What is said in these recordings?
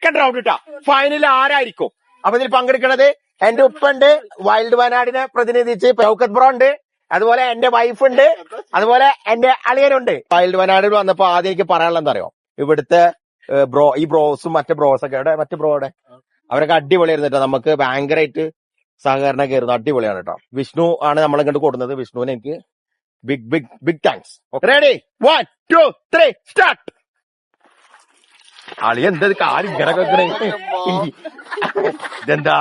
Second round ഇട്ടാ final ആരായിരിക്കും? അപ്പൊ ഇതിൽ പങ്കെടുക്കുന്നത് എന്റെ ഉപ്പുണ്ട്, വൈൽഡ് വയനാടിനെ പ്രതിനിധിച്ച് ഷൗക്കത്ത് ബ്രോ ഉണ്ട്, അതുപോലെ എന്റെ വൈഫ് ഉണ്ട്, അതുപോലെ എന്റെ അളിയനുണ്ട്. വൈൽഡ് വയനാടിൽ വന്നപ്പോ ആദ്യം എനിക്ക് പറയാനുള്ള എന്താ അറിയോ, ഇവിടുത്തെ ഈ ബ്രോസും മറ്റേ ബ്രോസൊക്കെ അവിടെ മറ്റേ ബ്രോയുടെ അവരൊക്കെ അടിപൊളിയായിരുന്നു കേട്ടോ. നമുക്ക് ഭയങ്കരമായിട്ട് സഹകരണം കയറുന്നു, അടിപൊളിയാണ് കേട്ടോ. വിഷ്ണു ആണ് നമ്മളെ ഇങ്ങോട്ട് കൊടുക്കുന്നത്. വിഷ്ണുവിന് എനിക്ക് big big big thanks. Ready 1 2 3 start. ആളി എന്താ കാര്യം ഇങ്ങനെ വെക്കണേ? ഇതെന്താ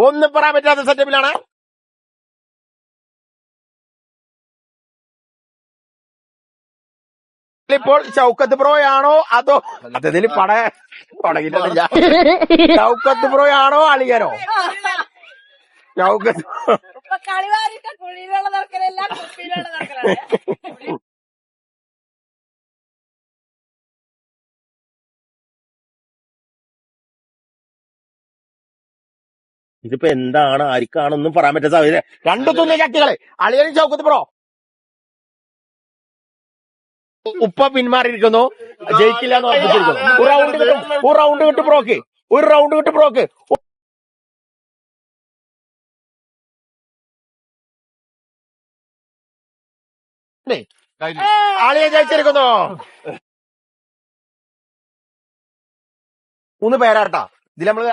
ഒന്നും പറയാൻ പറ്റാത്ത സെറ്റപ്പിലാണ്. ഇപ്പോൾ ഷൗക്കത്ത് ബ്രോയാണോ അതോ അതിൽ പട തുടങ്ങിയിട്ടില്ല. ഷൗക്കത്ത് ബ്രോയാണോ അളിയനോ? ഷൗക്കത്ത് ഇതിപ്പോ എന്താണ് ആർക്കാണൊന്നും പറയാൻ പറ്റാത്ത സാഹചര്യ. രണ്ടു തുല്യ ശക്തികളെ അളിയനും ഷൗക്കത്ത് ബ്രോ. ഉപ്പ പിന്മാറിയിരിക്കുന്നു, ജയിക്കില്ല എന്ന് ഉറപ്പിച്ചിരിക്കുന്നു. ഒരു റൗണ്ട് കിട്ടും, ഒരു റൗണ്ട് കിട്ടും ബ്രോക്ക്, ഒരു റൗണ്ട് കിട്ടും ബ്രോക്ക്. ആളിയെ ജയിച്ചിരിക്കുന്നു. 3 പേരാട്ടാ ഇതിൽ നമ്മള്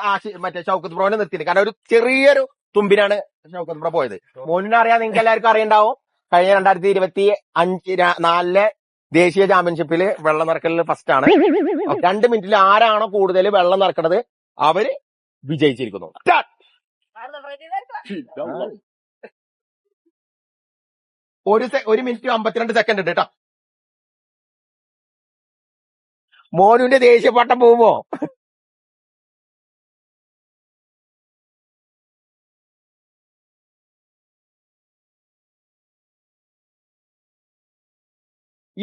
മറ്റേ ഷൗക്കത്ത് ബ്രോനെ നിർത്തിയില്ല. കാരണം ഒരു ചെറിയൊരു തുമ്പിനാണ് ഷൗക്കത്ത് ബ്രോ പോയത്. മോനിനെ അറിയാൻ നിങ്ങൾക്ക് എല്ലാവർക്കും അറിയണ്ടാവും. കഴിഞ്ഞ 2025-4 ദേശീയ ചാമ്പ്യൻഷിപ്പില് വെള്ളം നിറക്കലിൽ ഫസ്റ്റ് ആണ്. 2 മിനിറ്റിൽ ആരാണോ കൂടുതൽ വെള്ളം നിറക്കണത് അവര് വിജയിച്ചിരിക്കുന്നു. 1 മിനിറ്റ് 52 സെക്കൻഡ് ഉണ്ട് കേട്ടോ. മോനുവിന്റെ ദേശീയപാട്ടം പോകുമ്പോ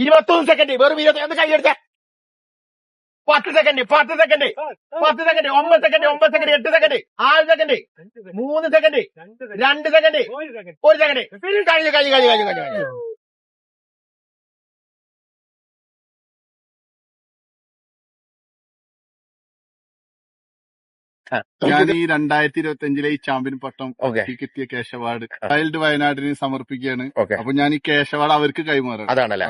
ഇരുപത്തൊന്ന് സെക്കൻഡ്, വെറും 21 കൈയെടുത്ത 10 second 9 second 8 second 7 second 3 second 2 second 1 second കഴിഞ്ഞു. ഞാൻ ഈ 2025 ഈ ചാമ്പ്യൻ പട്ടം കിട്ടിയ കേശവാട് വൈൽഡ് വയനാടിന് സമർപ്പിക്കുകയാണ്. അപ്പൊ ഞാൻ ഈ കേശവാട് അവർക്ക് കൈമാറാം. അതാണല്ലേ.